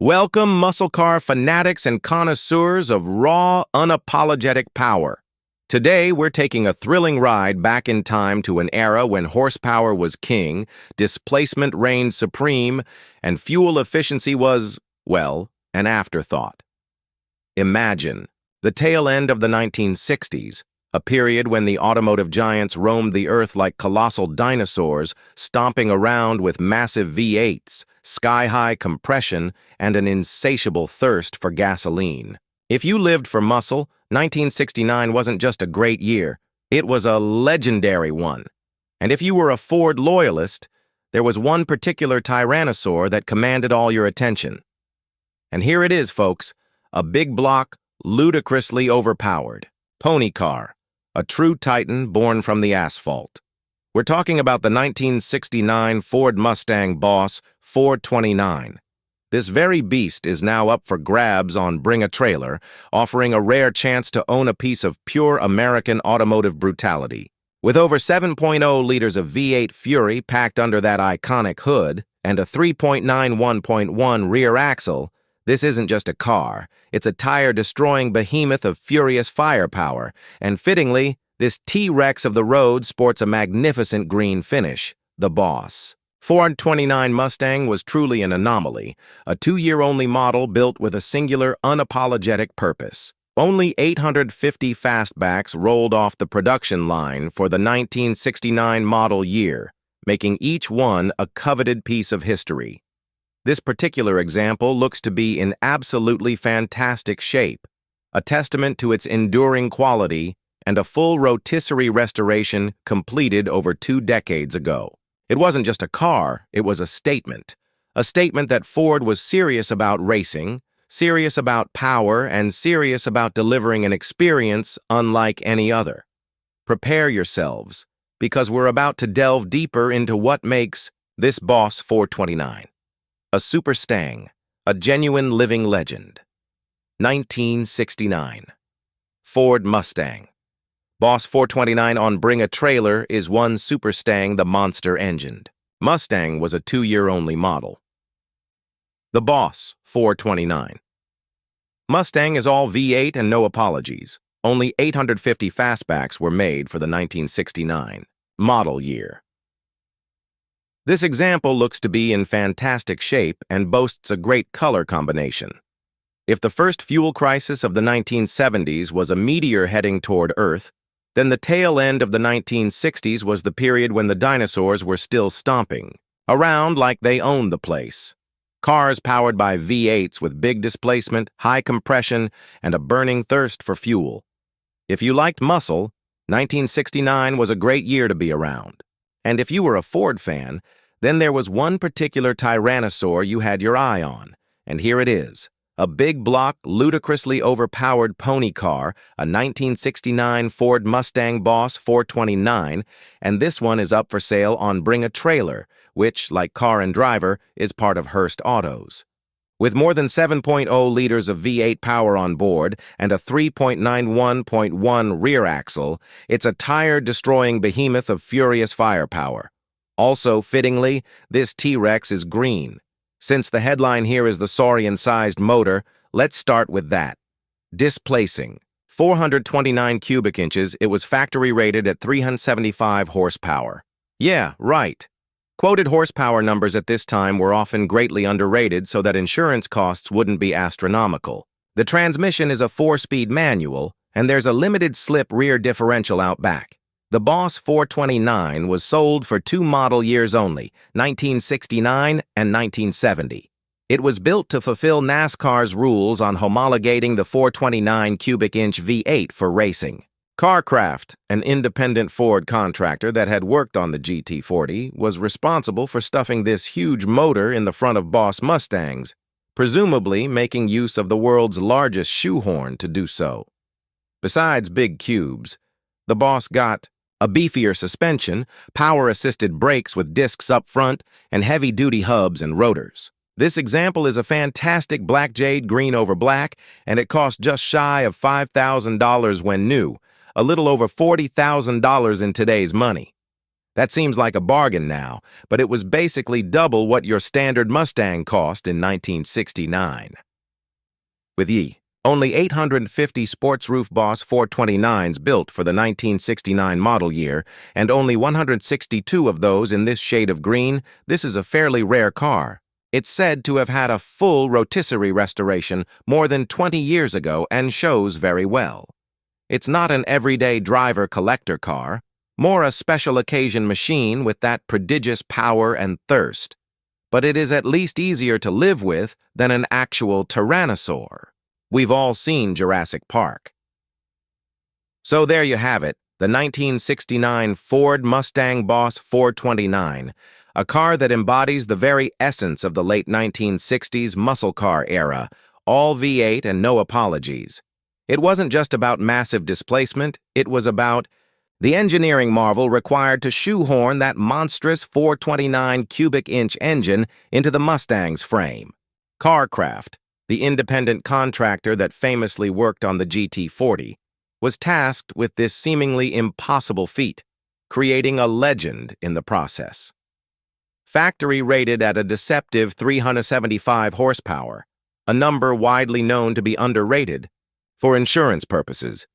Welcome, muscle car fanatics and connoisseurs of raw, unapologetic power. Today, we're taking a thrilling ride back in time to an era when horsepower was king, displacement reigned supreme, and fuel efficiency was, well, an afterthought. Imagine the tail end of the 1960s, a period when the automotive giants roamed the earth like colossal dinosaurs, stomping around with massive V8s, sky-high compression, and an insatiable thirst for gasoline. If you lived for muscle, 1969 wasn't just a great year, it was a legendary one. And if you were a Ford loyalist, there was one particular tyrannosaur that commanded all your attention. And here it is, folks, a big block, ludicrously overpowered. Pony car, a true titan born from the asphalt. We're talking about the 1969 Ford Mustang Boss 429. This very beast is now up for grabs on Bring a Trailer, offering a rare chance to own a piece of pure American automotive brutality. With over 7.0 liters of V8 fury packed under that iconic hood and a 3.91.1 rear axle, this isn't just a car, it's a tire-destroying behemoth of furious firepower, and fittingly, this T-Rex of the road sports a magnificent green finish, the Boss. Ford 29 Mustang was truly an anomaly, a two-year-only model built with a singular, unapologetic purpose. Only 850 fastbacks rolled off the production line for the 1969 model year, making each one a coveted piece of history. This particular example looks to be in absolutely fantastic shape, a testament to its enduring quality and a full rotisserie restoration completed over 2 decades ago. It wasn't just a car, it was a statement that Ford was serious about racing, serious about power, and serious about delivering an experience unlike any other. Prepare yourselves, because we're about to delve deeper into what makes this Boss 429. A super stang, a genuine living legend. 1969. Ford Mustang. Boss 429 on Bring a Trailer is one super stang the monster engined. Mustang was a 2-year-only model. The Boss 429. Mustang is all V8 and no apologies. Only 850 fastbacks were made for the 1969 model year. This example looks to be in fantastic shape and boasts a great color combination. If the first fuel crisis of the 1970s was a meteor heading toward Earth, then the tail end of the 1960s was the period when the dinosaurs were still stomping around like they owned the place. Cars powered by V8s with big displacement, high compression, and a burning thirst for fuel. If you liked muscle, 1969 was a great year to be around. And if you were a Ford fan, then there was one particular tyrannosaur you had your eye on, and here it is. A big block, ludicrously overpowered pony car, a 1969 Ford Mustang Boss 429, and this one is up for sale on Bring a Trailer, which, like Car and Driver, is part of Hearst Autos. With more than 7.0 liters of V8 power on board and a 3.91.1 rear axle, it's a tire-destroying behemoth of furious firepower. Also, fittingly, this T-Rex is green. Since the headline here is the saurian-sized motor, let's start with that. Displacing. 429 cubic inches, it was factory rated at 375 horsepower. Yeah, right. Quoted horsepower numbers at this time were often greatly underrated so that insurance costs wouldn't be astronomical. The transmission is a 4-speed manual, and there's a limited slip rear differential out back. The Boss 429 was sold for 2 model years only, 1969 and 1970. It was built to fulfill NASCAR's rules on homologating the 429 cubic inch V8 for racing. Kar-Kraft, an independent Ford contractor that had worked on the GT40, was responsible for stuffing this huge motor in the front of Boss Mustangs, presumably making use of the world's largest shoehorn to do so. Besides big cubes, the Boss got a beefier suspension, power-assisted brakes with discs up front, and heavy-duty hubs and rotors. This example is a fantastic Black Jade green over black, and it cost just shy of $5,000 when new, a little over $40,000 in today's money. That seems like a bargain now, but it was basically double what your standard Mustang cost in 1969. With only 850 sports roof Boss 429s built for the 1969 model year, and only 162 of those in this shade of green, this is a fairly rare car. It's said to have had a full rotisserie restoration more than 20 years ago and shows very well. It's not an everyday driver collector car, more a special occasion machine with that prodigious power and thirst. But it is at least easier to live with than an actual tyrannosaur. We've all seen Jurassic Park. So there you have it, the 1969 Ford Mustang Boss 429, a car that embodies the very essence of the late 1960s muscle car era, all V8 and no apologies. It wasn't just about massive displacement, it was about the engineering marvel required to shoehorn that monstrous 429 cubic inch engine into the Mustang's frame. Kar-Kraft, the independent contractor that famously worked on the GT40, was tasked with this seemingly impossible feat, creating a legend in the process. Factory rated at a deceptive 375 horsepower, a number widely known to be underrated for insurance purposes.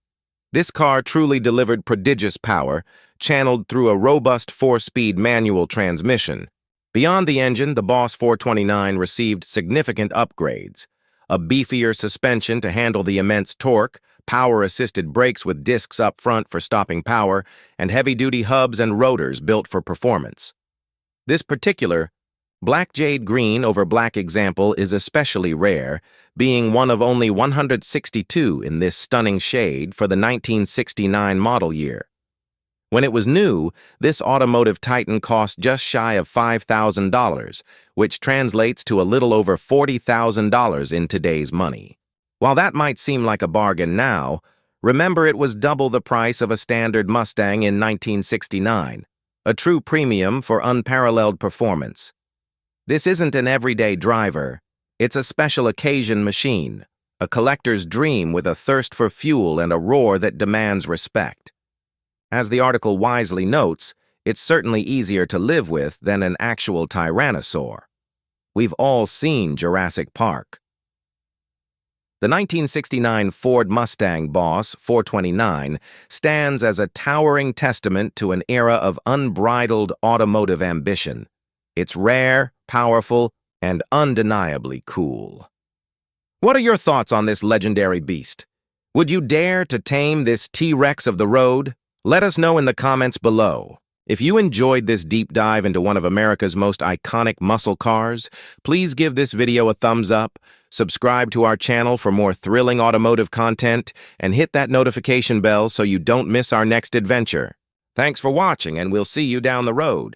This car truly delivered prodigious power, channeled through a robust 4-speed manual transmission. Beyond the engine, the Boss 429 received significant upgrades: a beefier suspension to handle the immense torque, power-assisted brakes with discs up front for stopping power, and heavy-duty hubs and rotors built for performance. This particular Black Jade green over black example is especially rare, being one of only 162 in this stunning shade for the 1969 model year. When it was new, this automotive titan cost just shy of $5,000, which translates to a little over $40,000 in today's money. While that might seem like a bargain now, remember it was double the price of a standard Mustang in 1969, a true premium for unparalleled performance. This isn't an everyday driver, it's a special occasion machine, a collector's dream with a thirst for fuel and a roar that demands respect. As the article wisely notes, it's certainly easier to live with than an actual tyrannosaur. We've all seen Jurassic Park. The 1969 Ford Mustang Boss 429 stands as a towering testament to an era of unbridled automotive ambition. It's rare, powerful, and undeniably cool. What are your thoughts on this legendary beast? Would you dare to tame this T-Rex of the road? Let us know in the comments below. If you enjoyed this deep dive into one of America's most iconic muscle cars, please give this video a thumbs up, subscribe to our channel for more thrilling automotive content, and hit that notification bell so you don't miss our next adventure. Thanks for watching, and we'll see you down the road.